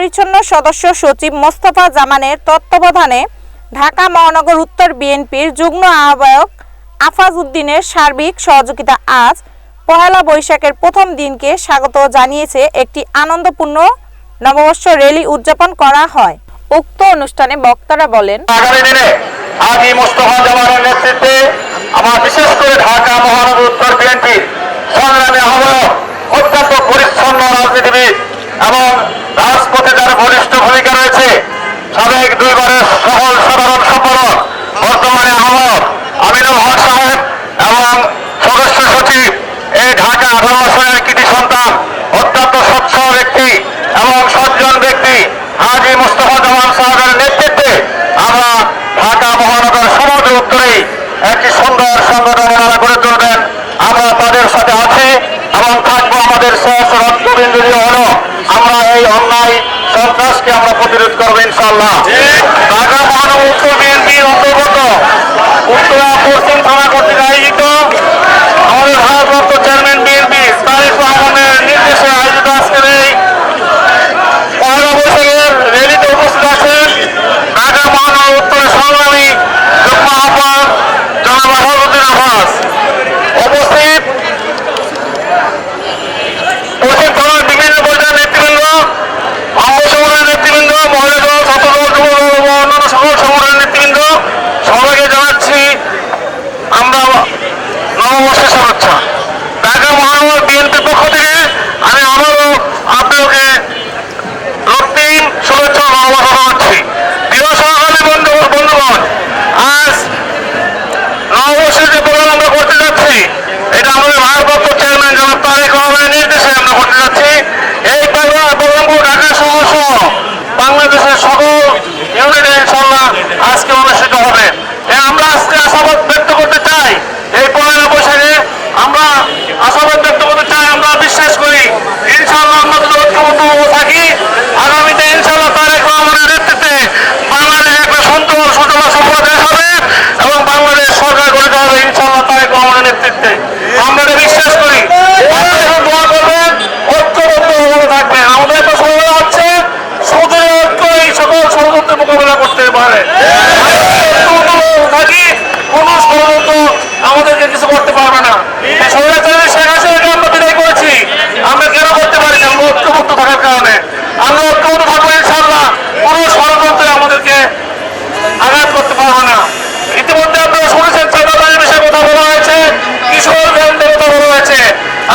পরিচ্ছন্ন সদস্য সচিব মোস্তফা জামানের তত্ত্বাবধানে ঢাকা মহানগর উত্তর বিএনপির যুগ্ম আহ্বায়ক আফাজ উদ্দিনের সার্বিক সহযোগিতা আজ পহেলা বৈশাখের প্রথম দিনকে স্বাগত জানিয়েছে একটি আনন্দপূর্ণ নববর্ষ র্যালি উদযাপন করা হয়। উক্ত অনুষ্ঠানে বক্তারা বলেন, আগামী দিনে হাজী মোস্তফা জামানের নেতৃত্বে আমার বিশেষ করে ঢাকা মহানগর উত্তর বিএনপির সংগ্রামী আহ্বায়ক অত্যন্ত পরিচ্ছন্ন রাজনীতিবিদ এবং রাজপথে যার বলিষ্ঠ ভূমিকা রয়েছে সাবেক দুইবারের সফল সাধারণ সম্পাদক বর্তমানে আহ্বায়ক আমিনুল হক সাহেব এবং সদস্য সচিব এই ঢাকা 18 আসনের কৃতি সন্তান অত্যন্ত স্বচ্ছ ব্যক্তি এবং সজ্জন ব্যক্তি হাজী মোস্তফা জামান সাহেবের নেতৃত্বে আমরা ঢাকা মহানগর সমগ্র উত্তরেই একটি সুন্দর সংগঠন ওনারা গড়ে তুলবেন। আমরা তাদের সাথে আছি এবং থাকবো। আমাদের শেষ রক্তবিন্দু হলো আমরা এই অন্যায় সন্ত্রাসকে আমরা প্রতিরোধ করবো ইনশাআল্লাহ। ঢাকা মহানগর উত্তর বিএনপির অন্তর্গত উত্তরা পশ্চিম থানা কর্তৃক আয়োজিত আমাদের ভারপ্রাপ্ত চেয়ারম্যান বিএনপি তারেক রহমানের নির্দেশে আয়োজিত আজকের এই পহেলা বৈশাখের র্যালিতে উপস্থিত আছেন ঢাকা মহানগর উত্তরের সংগ্রামী যুগ্ম আহ্বায়ক জনাব আফাজ উদ্দিন আফাজ। উপস্থিত পশ্চিম থানার বিভিন্ন পর্যায়ের নেতৃবৃন্দ, অঙ্গ সংগঠনের নেতৃবৃন্দ, মহিলা দল, ছাত্র দল, যুব দল এবং অন্যান্য সকল সংগঠনের নেতৃবৃন্দ সবাইকে জানাচ্ছি আমরা নববর্ষের শুভেচ্ছা। ঢাকা মহানগর বিএনপির পক্ষ থেকে আমি আবারও আপনাকে রক্তিম শুভেচ্ছা ও ভালোবাসা জানাচ্ছি। প্রিয় সহকারী বন্ধুগণ, আজ নববর্ষের যে প্রোগ্রাম আমরা করতে যাচ্ছি এটা আমাদের ভারপ্রাপ্ত চেয়ারম্যান জনাব তারেক রহমানের নির্দেশে আমরা করতে যাচ্ছি। এই প্রোগ্রামগুলো ঢাকা শহর সহ বাংলাদেশের সকল ইউনিটে ইনশাআল্লাহ আজকে অনুষ্ঠিত হবে। আমরা আজকে আশাবাদ ব্যক্ত করতে চাই, এই পহেলা বৈশাখে আমরা আশাবাদ ব্যক্ত করতে চাই, আমরা বিশ্বাস করি ইনশাআল্লাহ আমরা যদি ঐক্যবদ্ধ থাকি আগামীতে ইনশাআল্লাহ তারেক রহমানের নেতৃত্বে বাংলাদেশ একটা সুন্দর সুজলা সফল দেশ হবে এবং বাংলাদেশ সরকার গঠিত হবে ইনশাআল্লাহ তারেক রহমানের নেতৃত্বে। আমরা এটা বিশ্বাস করি। দোয়া করবেন, ঐক্যবদ্ধ ভাবে থাকবেন। আমাদের একটা সময় হচ্ছে সুদের ঐক্য এই সকল ষড়যন্ত্রের মোকাবিলা করতে পারে। থাকি কোন ষড়যন্ত্র আমাদেরকে কিছু করতে পারবে না। স্বৈরাচারী শেখ হাসিনাকে আমরা বিদায় করেছি, আমরা কেন করতে পারি? আমরা ঐক্যবদ্ধ থাকার কারণে। আমরা ঐক্যবদ্ধ থাকবো ইনশাআল্লাহ, কোন ষড়যন্ত্রে আমাদেরকে আঘাত করতে পারবে না। ইতিমধ্যে আপনারা শুনেছেন চাঁদাবাজির বিষয়ে কথা বলা হয়েছে, কিশোর গ্যাংদের কথা বলা হয়েছে।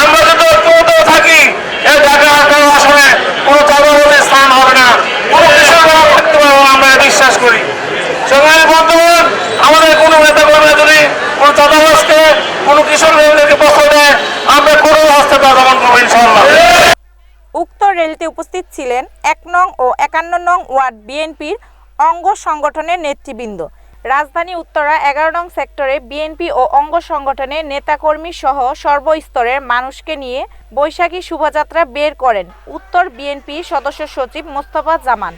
আমরা যদি ঐক্যবদ্ধ থাকি এই ঢাকা 18 আসনে কোনো চাঁদাবাজির স্থান হবে না, কোনো কিশোর গ্যাং থাকতে পারবে না, আমরা বিশ্বাস করি। সবাই বন্ধুগণ, আমাদের কোনো নেতা কর্মীরা যদি কোনো চাঁদাবাজকে কোনো কিশোর গ্যাংদেরকে পক্ষ দেয় আমরা কোনো হস্তে তা দমন করবো ইনশাআল্লাহ। উক্ত র্যালিতে উপস্থিত ছিলেন 1 নং ও 51 নং ওয়ার্ড বিএনপির অঙ্গ সংগঠনের নেতৃবৃন্দ। রাজধানী উত্তরা 11 নং সেক্টরে বিএনপি ও অঙ্গ সংগঠনের নেতাকর্মী সহ সর্বস্তরের মানুষকে নিয়ে বৈশাখী শোভাযাত্রা বের করেন উত্তর বিএনপি সদস্য সচিব মোস্তফা জামান।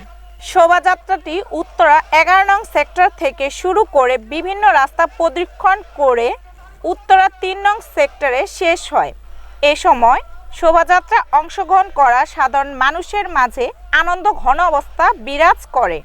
শোভাযাত্রাটি উত্তরা 11 নং সেক্টর থেকে শুরু করে বিভিন্ন রাস্তা প্রদক্ষিণ করে উত্তরা 3 নং সেক্টরে শেষ হয়। এ সময় শোভাযাত্রা অংশগ্রহণ করা সাধারণ মানুষের মাঝে আনন্দ ঘন অবস্থা বিরাজ করে।